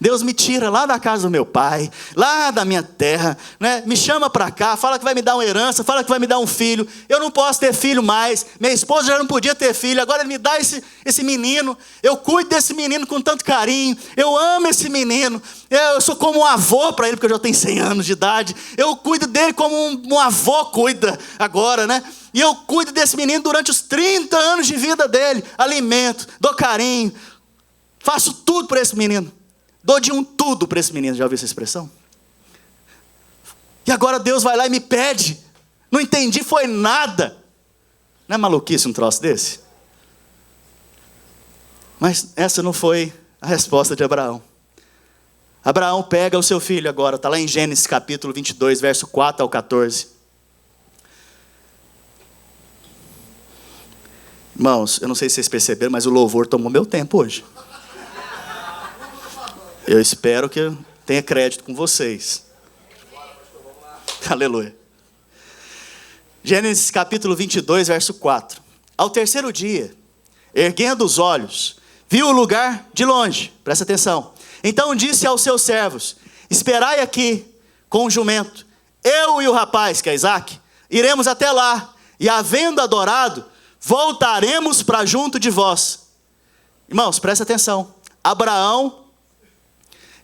Deus me tira lá da casa do meu pai, lá da minha terra, né? Me chama para cá, fala que vai me dar uma herança, fala que vai me dar um filho. Eu não posso ter filho mais, minha esposa já não podia ter filho, agora Ele me dá esse menino. Eu cuido desse menino com tanto carinho, eu amo esse menino. Eu sou como um avô para ele, porque eu já tenho 100 anos de idade. Eu cuido dele como um avô cuida agora, né? E eu cuido desse menino durante os 30 anos de vida dele. Alimento, dou carinho, faço tudo para esse menino. Dou de um tudo para esse menino. Já ouviu essa expressão? E agora Deus vai lá e me pede. Não entendi, foi nada. Não é maluquice um troço desse? Mas essa não foi a resposta de Abraão. Abraão pega o seu filho agora, está lá em Gênesis capítulo 22, verso 4 ao 14. Irmãos, eu não sei se vocês perceberam, mas o louvor tomou meu tempo hoje. Eu espero que eu tenha crédito com vocês. Aleluia. Gênesis capítulo 22, verso 4. Ao terceiro dia, erguendo os olhos, viu o lugar de longe. Presta atenção. Então disse aos seus servos: esperai aqui com o jumento. Eu e o rapaz, que é Isaque, iremos até lá, e havendo adorado, voltaremos para junto de vós. Irmãos, presta atenção. Abraão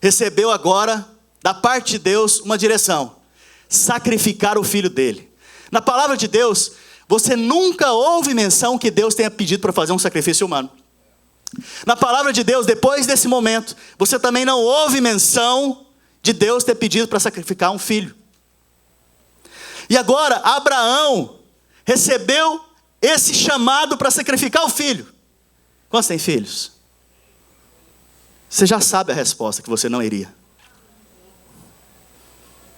recebeu agora, da parte de Deus, uma direção: sacrificar o filho dele. Na palavra de Deus, você nunca ouve menção que Deus tenha pedido para fazer um sacrifício humano. Na palavra de Deus, depois desse momento, você também não ouve menção de Deus ter pedido para sacrificar um filho. E agora, Abraão recebeu esse chamado para sacrificar o filho. Quantos têm filhos? Você já sabe a resposta, que você não iria.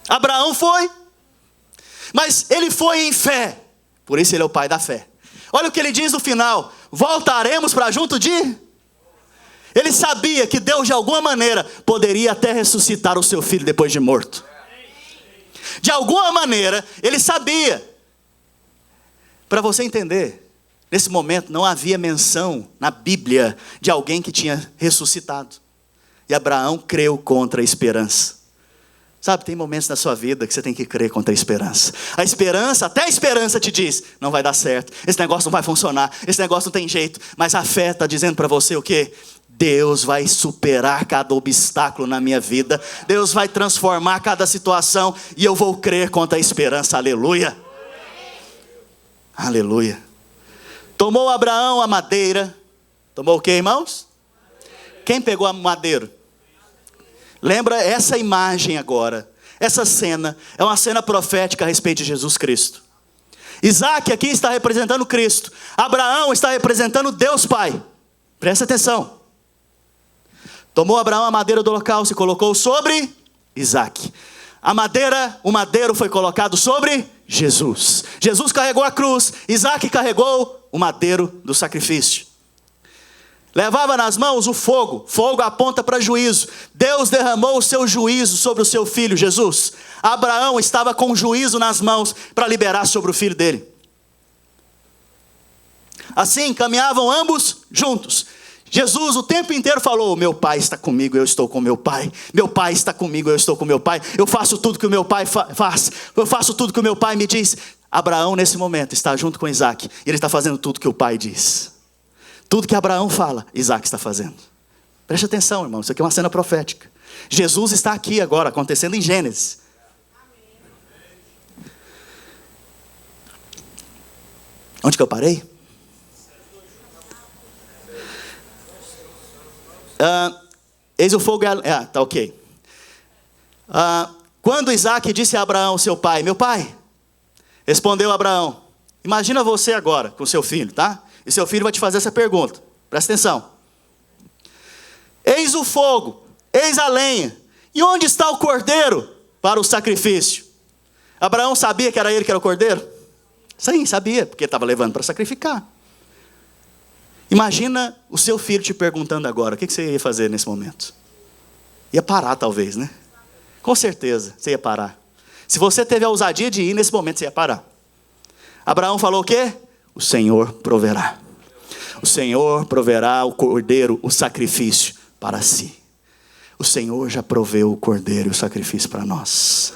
Abraão foi, mas ele foi em fé, por isso ele é o pai da fé. Olha o que ele diz no final: voltaremos para junto de... Ele sabia que Deus de alguma maneira poderia até ressuscitar o seu filho depois de morto. De alguma maneira ele sabia. Para você entender, nesse momento não havia menção na Bíblia de alguém que tinha ressuscitado. E Abraão creu contra a esperança. Sabe, tem momentos na sua vida que você tem que crer contra a esperança. A esperança, até a esperança te diz: não vai dar certo, esse negócio não vai funcionar, esse negócio não tem jeito. Mas a fé está dizendo para você o quê? Deus vai superar cada obstáculo na minha vida. Deus vai transformar cada situação. E eu vou crer contra a esperança. Aleluia. Aleluia. Tomou Abraão a madeira. Tomou o que, irmãos? Quem pegou a madeira? Lembra essa imagem agora. Essa cena é uma cena profética a respeito de Jesus Cristo. Isaque aqui está representando Cristo. Abraão está representando Deus Pai. Presta atenção. Tomou Abraão a madeira do holocausto e colocou sobre Isaque. O madeiro foi colocado sobre Jesus. Jesus carregou a cruz. Isaque carregou o madeiro do sacrifício. Levava nas mãos o fogo. Fogo aponta para juízo. Deus derramou o seu juízo sobre o seu filho Jesus. Abraão estava com juízo nas mãos para liberar sobre o filho dele. Assim caminhavam ambos juntos. Jesus o tempo inteiro falou: meu pai está comigo, eu estou com meu pai. Meu pai está comigo, eu estou com meu pai. Eu faço tudo que o meu pai faz. Eu faço tudo que o meu pai me diz. Abraão nesse momento está junto com Isaque. E ele está fazendo tudo que o pai diz. Tudo que Abraão fala, Isaque está fazendo. Preste atenção, irmão, isso aqui é uma cena profética. Jesus está aqui agora, acontecendo em Gênesis. Onde que eu parei? Eis o fogo tá ok. Quando Isaque disse a Abraão, seu pai: meu pai, respondeu Abraão. Imagina você agora com seu filho, tá? E seu filho vai te fazer essa pergunta. Presta atenção. Eis o fogo, eis a lenha. E onde está o cordeiro para o sacrifício? Abraão sabia que era ele que era o cordeiro? Sim, sabia, porque estava levando para sacrificar. Imagina o seu filho te perguntando agora: o que você ia fazer nesse momento? Ia parar talvez, né? Com certeza, você ia parar. Se você teve a ousadia de ir nesse momento, você ia parar. Abraão falou o quê? O Senhor proverá. O Senhor proverá o cordeiro, o sacrifício para si. O Senhor já proveu o cordeiro e o sacrifício para nós.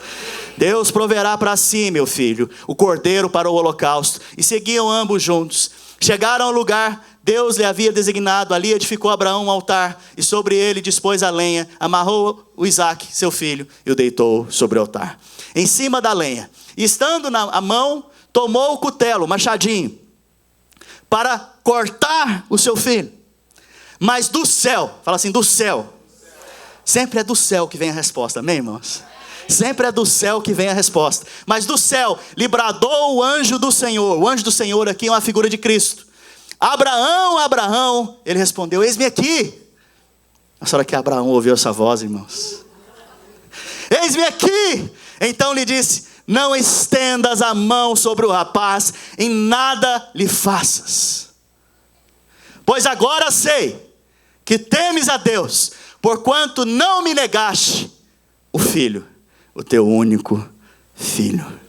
Deus proverá para si, meu filho, o cordeiro para o holocausto. E seguiam ambos juntos. Chegaram ao lugar, Deus lhe havia designado. Ali edificou Abraão um altar, e sobre ele dispôs a lenha, amarrou o Isaque, seu filho, e o deitou sobre o altar, em cima da lenha. E estando na mão, tomou o cutelo, o machadinho, para cortar o seu filho. Mas do céu, fala assim, do céu. Sempre é do céu que vem a resposta, amém, irmãos? Sempre é do céu que vem a resposta. Mas do céu lhe bradou o anjo do Senhor. O anjo do Senhor aqui é uma figura de Cristo. Abraão, Abraão. Ele respondeu: eis-me aqui. A hora que Abraão ouviu essa voz, irmãos, Eis-me aqui. Então lhe disse: não estendas a mão sobre o rapaz, em nada lhe faças. Pois agora sei que temes a Deus, porquanto não me negaste o filho, o teu único filho.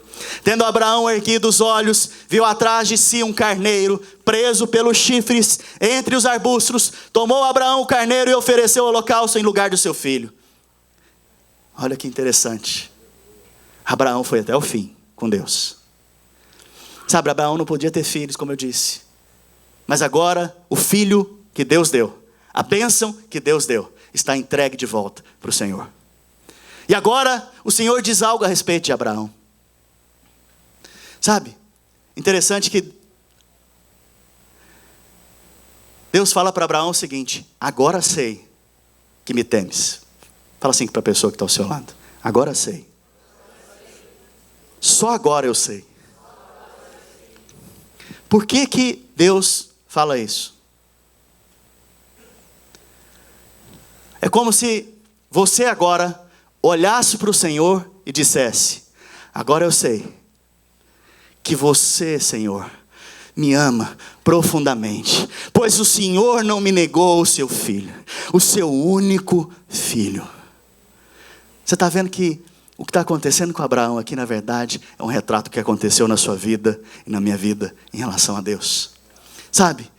Tendo Abraão erguido os olhos, viu atrás de si um carneiro, preso pelos chifres, entre os arbustos. Tomou Abraão o carneiro e ofereceu o holocausto em lugar do seu filho. Olha que interessante. Abraão foi até o fim com Deus. Sabe, Abraão não podia ter filhos, como eu disse. Mas agora, o filho que Deus deu, a bênção que Deus deu, está entregue de volta para o Senhor. E agora, o Senhor diz algo a respeito de Abraão. Sabe, interessante que Deus fala para Abraão o seguinte: agora sei que me temes. Fala assim para a pessoa que está ao seu lado: agora sei. Só agora eu sei. Por que que Deus fala isso? É como se você agora olhasse para o Senhor e dissesse: agora eu sei que você, Senhor, me ama profundamente, pois o Senhor não me negou o seu filho, o seu único filho. Você está vendo que o que está acontecendo com Abraão aqui, na verdade, é um retrato que aconteceu na sua vida e na minha vida em relação a Deus. Sabe,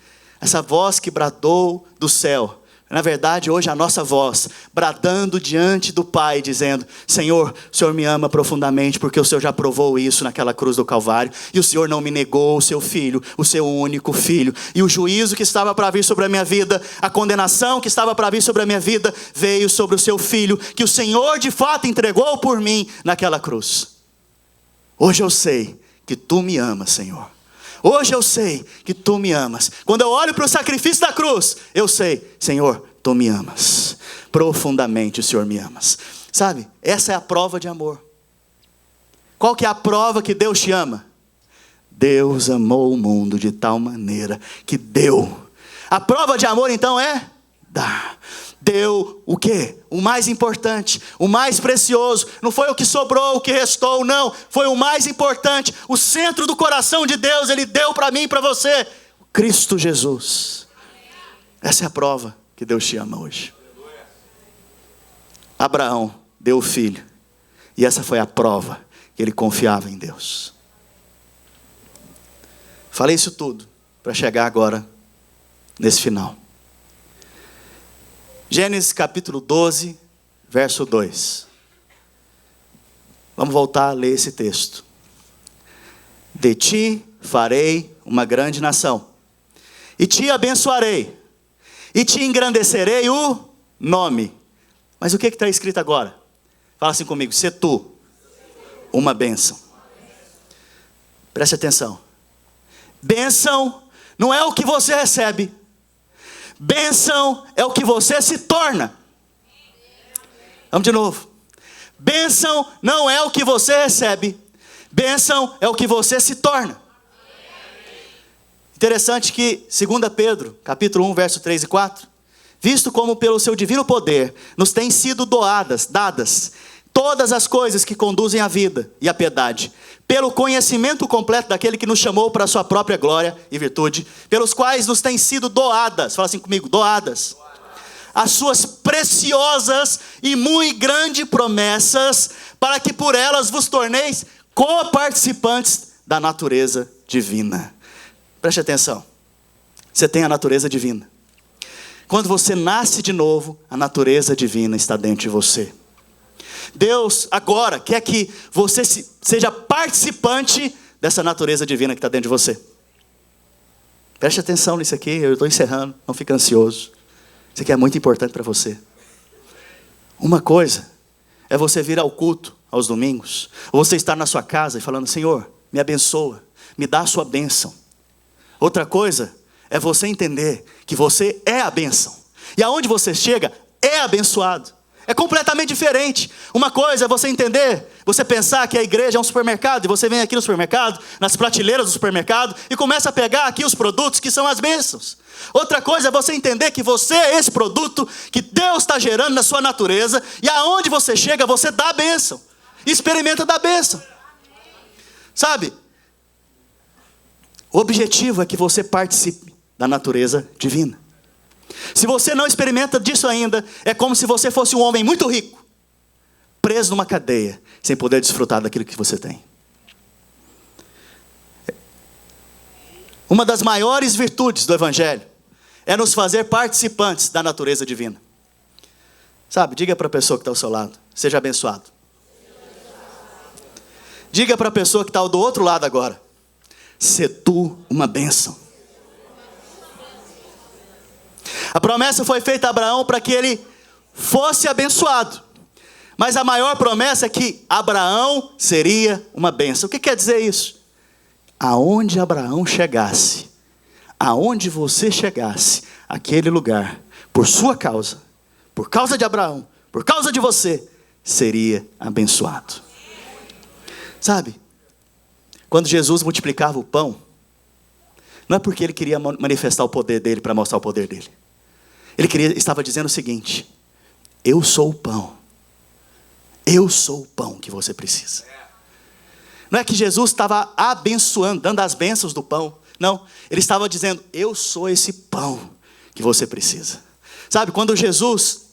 essa voz que bradou do céu, na verdade hoje a nossa voz, bradando diante do Pai, dizendo: Senhor, o Senhor me ama profundamente, porque o Senhor já provou isso naquela cruz do Calvário, e o Senhor não me negou o seu filho, o seu único filho, e o juízo que estava para vir sobre a minha vida, a condenação que estava para vir sobre a minha vida, veio sobre o seu filho, que o Senhor de fato entregou por mim naquela cruz. Hoje eu sei que tu me amas, Senhor. Hoje eu sei que tu me amas. Quando eu olho para o sacrifício da cruz, eu sei: Senhor, tu me amas. Profundamente o Senhor me amas. Sabe, essa é a prova de amor. Qual que é a prova que Deus te ama? Deus amou o mundo de tal maneira que deu. A prova de amor então é dar. Deu o quê? O mais importante, o mais precioso. Não foi o que sobrou, o que restou, não. Foi o mais importante, o centro do coração de Deus. Ele deu para mim e para você, Cristo Jesus. Essa é a prova que Deus te ama hoje. Abraão deu o filho, e essa foi a prova que ele confiava em Deus. Falei isso tudo para chegar agora nesse final. Gênesis capítulo 12, verso 2. Vamos voltar a ler esse texto. De ti farei uma grande nação, e te abençoarei, e te engrandecerei o nome. Mas o que está escrito agora? Fala assim comigo: se tu, uma bênção. Preste atenção. Bênção não é o que você recebe. Bênção é o que você se torna. Vamos de novo. Bênção não é o que você recebe. Bênção é o que você se torna. Interessante que 2 Pedro, capítulo 1, verso 3 e 4. Visto como pelo seu divino poder nos têm sido dadas todas as coisas que conduzem à vida e à piedade, pelo conhecimento completo daquele que nos chamou para a sua própria glória e virtude, pelos quais nos têm sido doadas, fala assim comigo, doadas, as suas preciosas e muito grandes promessas, para que por elas vos torneis co-participantes da natureza divina. Preste atenção, você tem a natureza divina. Quando você nasce de novo, a natureza divina está dentro de você. Deus agora quer que você seja participante dessa natureza divina que está dentro de você. Preste atenção nisso aqui, eu estou encerrando, não fique ansioso. Isso aqui é muito importante para você. Uma coisa é você vir ao culto aos domingos, ou você estar na sua casa e falando: Senhor, me abençoa, me dá a sua bênção. Outra coisa é você entender que você é a bênção, e aonde você chega é abençoado. É completamente diferente. Uma coisa é você entender, você pensar que a igreja é um supermercado, e você vem aqui no supermercado, nas prateleiras do supermercado, e começa a pegar aqui os produtos que são as bênçãos. Outra coisa é você entender que você é esse produto que Deus está gerando na sua natureza, e aonde você chega, você dá a bênção. Experimenta da bênção. Sabe? O objetivo é que você participe da natureza divina. Se você não experimenta disso ainda, é como se você fosse um homem muito rico, preso numa cadeia, sem poder desfrutar daquilo que você tem. Uma das maiores virtudes do Evangelho é nos fazer participantes da natureza divina. Sabe, diga para a pessoa que está ao seu lado, seja abençoado. Diga para a pessoa que está do outro lado agora, se tu uma bênção. A promessa foi feita a Abraão para que ele fosse abençoado. Mas a maior promessa é que Abraão seria uma bênção. O que quer dizer isso? Aonde Abraão chegasse, aonde você chegasse, aquele lugar, por sua causa, por causa de Abraão, por causa de você, seria abençoado. Sabe, quando Jesus multiplicava o pão, não é porque ele queria manifestar o poder dele, para mostrar o poder dele. Estava dizendo o seguinte: eu sou o pão. Eu sou o pão que você precisa. Não é que Jesus estava abençoando, dando as bênçãos do pão. Não, ele estava dizendo: eu sou esse pão que você precisa. Sabe, quando Jesus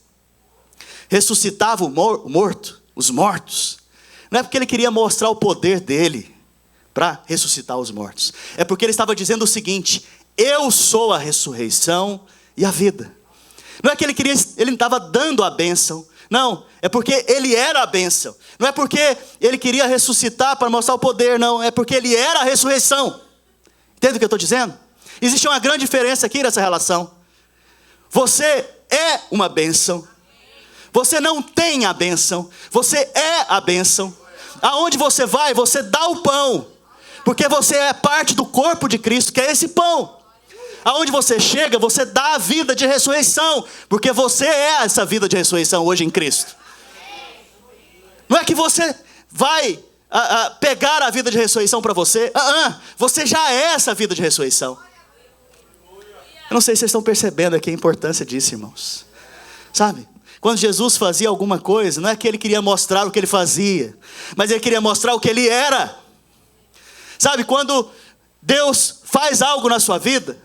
ressuscitava os mortos, não é porque ele queria mostrar o poder dele para ressuscitar os mortos. É porque ele estava dizendo o seguinte: eu sou a ressurreição e a vida. Não é que ele estava dando a bênção. Não, é porque ele era a bênção. Não é porque ele queria ressuscitar para mostrar o poder, não. É porque ele era a ressurreição. Entende o que eu estou dizendo? Existe uma grande diferença aqui nessa relação. Você é uma bênção. Você não tem a bênção. Você é a bênção. Aonde você vai, você dá o pão. Porque você é parte do corpo de Cristo, que é esse pão. Aonde você chega, você dá a vida de ressurreição, porque você é essa vida de ressurreição hoje em Cristo. Não é que você vai pegar a vida de ressurreição para você. Você já é essa vida de ressurreição. Eu não sei se vocês estão percebendo aqui a importância disso, irmãos. Sabe? Quando Jesus fazia alguma coisa, não é que ele queria mostrar o que ele fazia, mas ele queria mostrar o que ele era. Sabe, quando Deus faz algo na sua vida,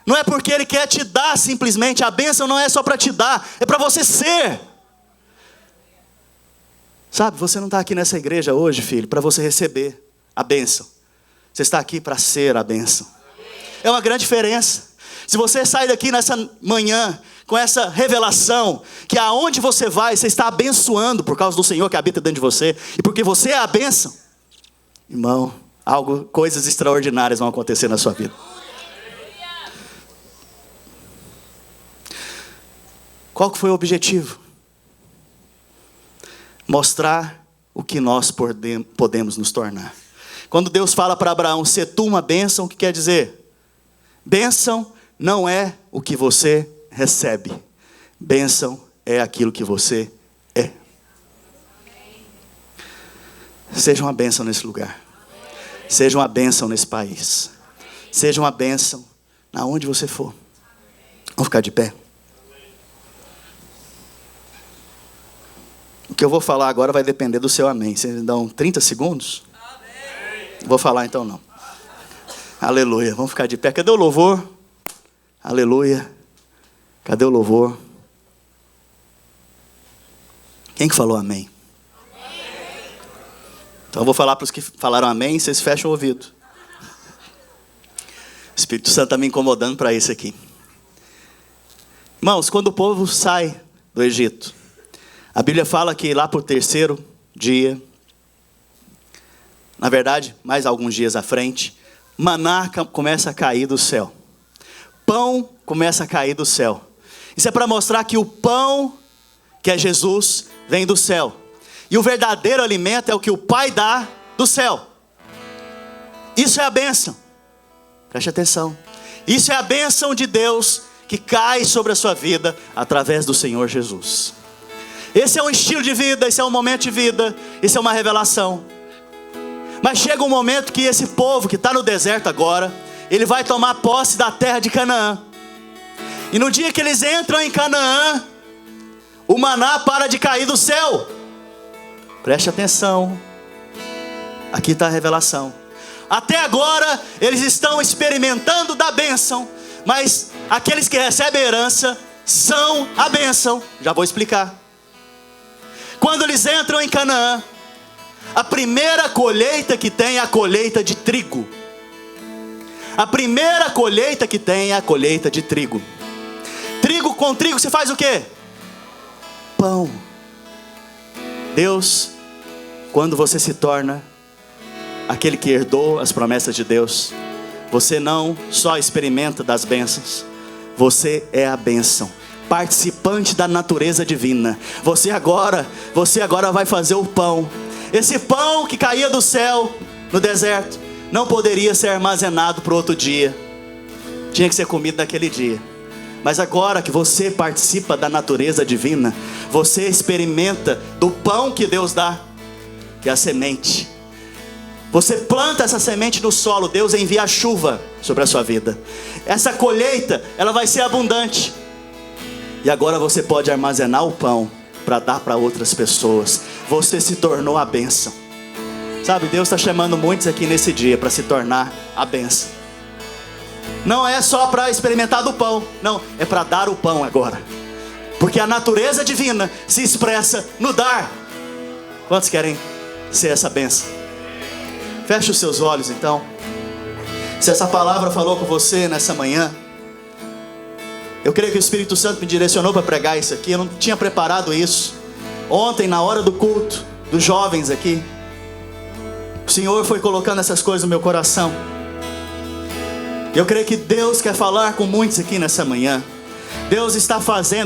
não é porque ele quer te dar simplesmente, a bênção não é só para te dar, é para você ser. Sabe, você não está aqui nessa igreja hoje, filho, para você receber a bênção. Você está aqui para ser a bênção. É uma grande diferença. Se você sai daqui nessa manhã com essa revelação, que aonde você vai, você está abençoando por causa do Senhor que habita dentro de você, e porque você é a bênção, irmão, coisas extraordinárias vão acontecer na sua vida. Qual que foi o objetivo? Mostrar o que nós podemos nos tornar. Quando Deus fala para Abraão, se tu uma bênção, o que quer dizer? Bênção não é o que você recebe. Bênção é aquilo que você é. Seja uma bênção nesse lugar. Seja uma bênção nesse país. Seja uma bênção aonde você for. Vamos ficar de pé. O que eu vou falar agora vai depender do seu amém. Vocês me dão 30 segundos? Amém. Vou falar então não. Aleluia. Vamos ficar de pé. Cadê o louvor? Aleluia. Cadê o louvor? Quem que falou amém? Amém. Então eu vou falar para os que falaram amém, vocês fecham o ouvido. O Espírito Santo está me incomodando para isso aqui. Irmãos, quando o povo sai do Egito, a Bíblia fala que lá para o 3º dia, na verdade, mais alguns dias à frente, maná começa a cair do céu. Pão começa a cair do céu. Isso é para mostrar que o pão, que é Jesus, vem do céu. E o verdadeiro alimento é o que o Pai dá do céu. Isso é a bênção. Preste atenção. Isso é a bênção de Deus que cai sobre a sua vida através do Senhor Jesus. Esse é um estilo de vida, esse é um momento de vida, isso é uma revelação. Mas chega um momento que esse povo que está no deserto agora, ele vai tomar posse da terra de Canaã. E no dia que eles entram em Canaã, o maná para de cair do céu. Preste atenção, aqui está a revelação. Até agora eles estão experimentando da bênção, mas aqueles que recebem a herança são a bênção. Já vou explicar. Quando eles entram em Canaã, a primeira colheita que tem é a colheita de trigo. A primeira colheita que tem é a colheita de trigo. Trigo com trigo você faz o quê? Pão. Deus, quando você se torna aquele que herdou as promessas de Deus, você não só experimenta das bênçãos, você é a bênção, participante da natureza divina. Você agora vai fazer o pão. Esse pão que caía do céu no deserto não poderia ser armazenado para outro dia, tinha que ser comido naquele dia. Mas agora que você participa da natureza divina, você experimenta do pão que Deus dá, que é a semente. Você planta essa semente no solo, Deus envia a chuva sobre a sua vida. Essa colheita, ela vai ser abundante. E agora você pode armazenar o pão para dar para outras pessoas. Você se tornou a bênção. Sabe, Deus está chamando muitos aqui nesse dia para se tornar a bênção. Não é só para experimentar do pão, não, é para dar o pão agora. Porque a natureza divina se expressa no dar. Quantos querem ser essa bênção? Feche os seus olhos então. Se essa palavra falou com você nessa manhã, eu creio que o Espírito Santo me direcionou para pregar isso aqui. Eu não tinha preparado isso. Ontem, na hora do culto dos jovens aqui, o Senhor foi colocando essas coisas no meu coração. Eu creio que Deus quer falar com muitos aqui nessa manhã. Deus está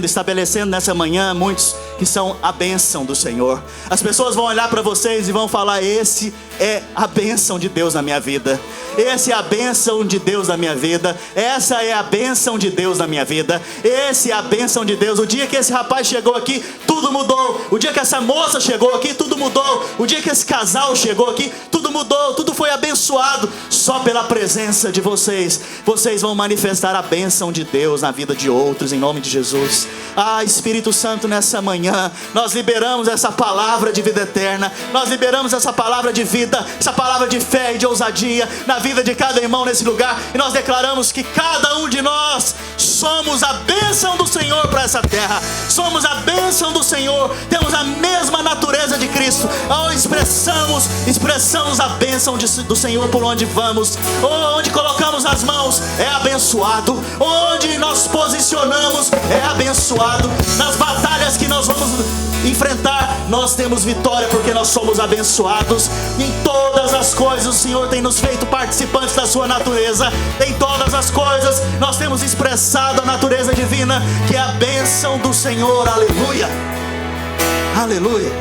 estabelecendo nessa manhã muitos que são a bênção do Senhor. As pessoas vão olhar para vocês e vão falar: esse é a bênção de Deus na minha vida. Esse é a bênção de Deus na minha vida. Essa é a bênção de Deus na minha vida. Esse é a bênção de Deus. O dia que esse rapaz chegou aqui, tudo mudou. O dia que essa moça chegou aqui, tudo mudou. O dia que esse casal chegou aqui, tudo mudou. Tudo foi abençoado. Só pela presença de vocês. Vocês vão manifestar a bênção de Deus na vida de outros, em nome de Jesus. Ah, Espírito Santo, nessa manhã nós liberamos essa palavra de vida eterna. Nós liberamos essa palavra de vida, essa palavra de fé e de ousadia na vida de cada irmão nesse lugar. E nós declaramos que cada um de nós somos a bênção do Senhor para essa terra. Somos a bênção do Senhor. Temos a mesma natureza de Cristo. Expressamos a bênção do Senhor por onde vamos. Onde colocamos as mãos é abençoado. Onde nós posicionamos é abençoado. Nas batalhas que nós vamos enfrentar, nós temos vitória, porque nós somos abençoados. Em todas as coisas o Senhor tem nos feito participantes da sua natureza. Em todas as coisas nós temos expressado a natureza divina, que é a bênção do Senhor. Aleluia, aleluia.